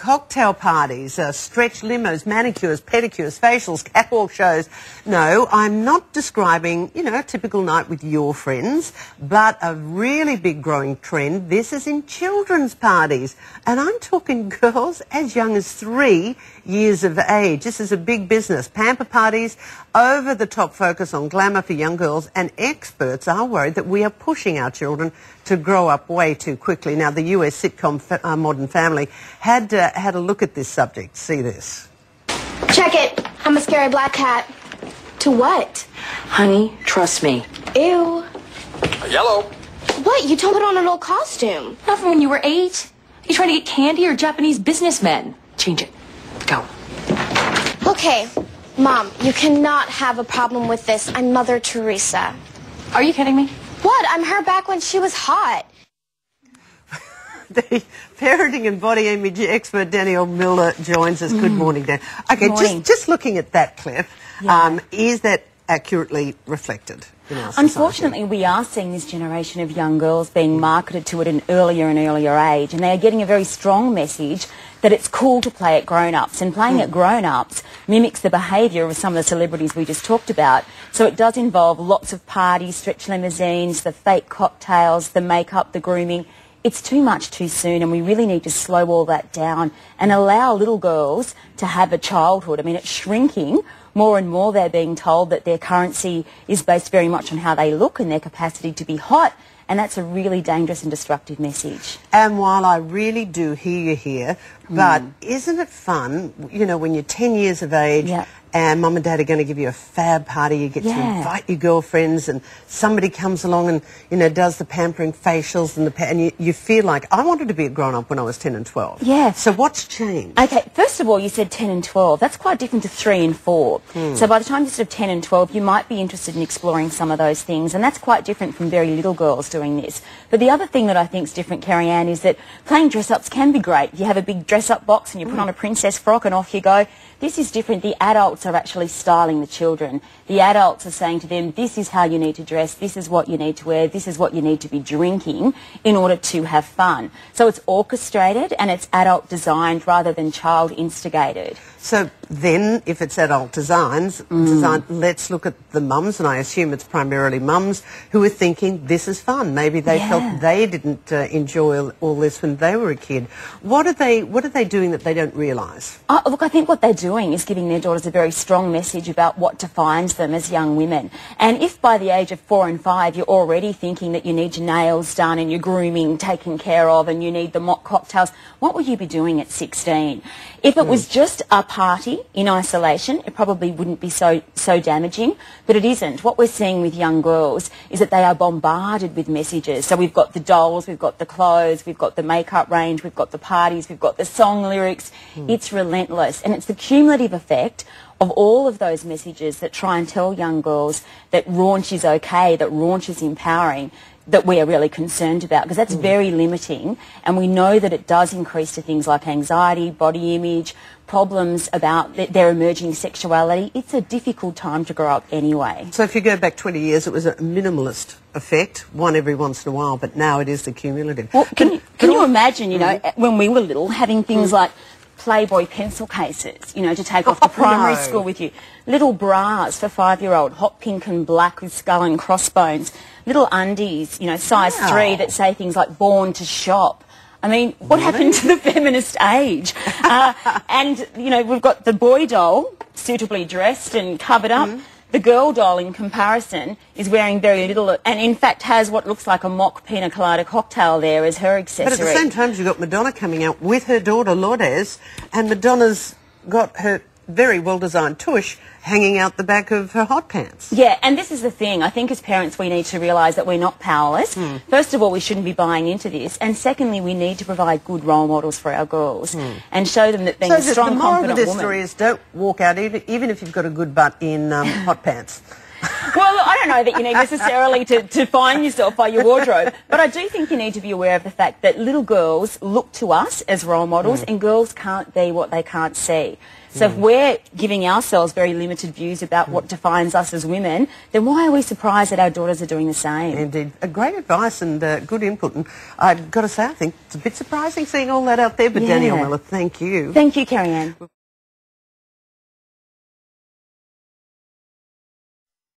cocktail parties, stretch limos, manicures, pedicures, facials, catwalk shows. No, I'm not describing, you know, a typical night with your friends, but a really big growing trend. This is in children's parties. And I'm talking girls as young as 3 years of age. This is a big business. Pamper parties, over-the-top focus on glamour for young girls, and experts are worried that we are pushing our children to grow up way too quickly. Now, the US sitcom Modern Family had a look at this subject. See this. Check it. I'm a scary black cat. To what? Honey, trust me. Ew. Yellow. What? You don't put on an old costume. Not from when you were 8. You trying to get candy or Japanese businessmen? Change it. Go. Okay. Mom, you cannot have a problem with this. I'm Mother Teresa. Are you kidding me? What? I'm her back when she was hot. The parenting and body image expert Dannielle Miller joins us. Good morning, Dan. Okay, just looking at that clip, is that accurately reflected in our society? Unfortunately, we are seeing this generation of young girls being marketed to at an earlier and earlier age, and they are getting a very strong message that it's cool to play at grown-ups, and playing at grown-ups mimics the behaviour of some of the celebrities we just talked about. So it does involve lots of parties, stretch limousines, the fake cocktails, the makeup, the grooming. It's too much too soon, and we really need to slow all that down and allow little girls to have a childhood. I mean, it's shrinking. More and more they're being told that their currency is based very much on how they look and their capacity to be hot, and that's a really dangerous and destructive message. And while I really do hear you here, but isn't it fun, you know, when you're 10 years of age and mum and dad are going to give you a fab party, you get to invite your girlfriends, and somebody comes along and, you know, does the pampering facials and you feel like, I wanted to be a grown-up when I was 10 and 12. Yeah. So what's changed? Okay, first of all, you said 10 and 12. That's quite different to 3 and 4. So by the time you're sort of 10 and 12, you might be interested in exploring some of those things, and that's quite different from very little girls doing this. But the other thing that I think is different, Kerri-Anne, is that playing dress-ups can be great. You have a big dress-up box and you put on a princess frock and off you go. This is different. The adults are actually styling the children. The adults are saying to them, this is how you need to dress, this is what you need to wear, this is what you need to be drinking in order to have fun. So it's orchestrated and it's adult designed rather than child instigated. So then, if it's adult design, let's look at the mums, and I assume it's primarily mums who are thinking this is fun. Maybe they felt they didn't enjoy all this when they were a kid. What are they doing that they don't realise? Look, I think what they're doing is giving their daughters a very strong message about what defines them as young women. And if by the age of 4 and 5 you're already thinking that you need your nails done and your grooming taken care of and you need the mock cocktails, what will you be doing at 16? If it was just a party in isolation, it probably wouldn't be so damaging, but it isn't. What we're seeing with young girls is that they are bombarded with messages. So we've got the dolls, we've got the clothes, we've got the makeup range, we've got the parties, we've got the song lyrics. It's relentless, and it's the cumulative effect of all of those messages that try and tell young girls that raunch is okay, that raunch is empowering, that we are really concerned about, because that's very limiting, and we know that it does increase to things like anxiety, body image, problems about their emerging sexuality. It's a difficult time to grow up anyway. So if you go back 20 years, it was a minimalist effect, one every once in a while, but now it is the cumulative. Well, can you imagine, you know, when we were little, having things like Playboy pencil cases, you know, to take off to primary school with you. Little bras for 5-year-old, hot pink and black with skull and crossbones. Little undies, you know, size 3 that say things like born to shop. I mean, what happened to the feminist age? And, you know, we've got the boy doll, suitably dressed and covered up. The girl doll, in comparison, is wearing very little and, in fact, has what looks like a mock pina colada cocktail there as her accessory. But at the same time, you've got Madonna coming out with her daughter, Lourdes, and Madonna's got her very well-designed tush hanging out the back of her hot pants. Yeah, and this is the thing. I think as parents we need to realise that we're not powerless. First of all, we shouldn't be buying into this. And secondly, we need to provide good role models for our girls and show them that being a strong, confident woman... So the moral of this story is don't walk out, even if you've got a good butt in hot pants. Well, I don't know that you need necessarily to define yourself by your wardrobe, but I do think you need to be aware of the fact that little girls look to us as role models and girls can't be what they can't see. So if we're giving ourselves very limited views about what defines us as women, then why are we surprised that our daughters are doing the same? Indeed. Great advice and good input. And I've got to say, I think it's a bit surprising seeing all that out there. But Yeah. Dannielle Miller, thank you. Thank you, Kerri-Anne.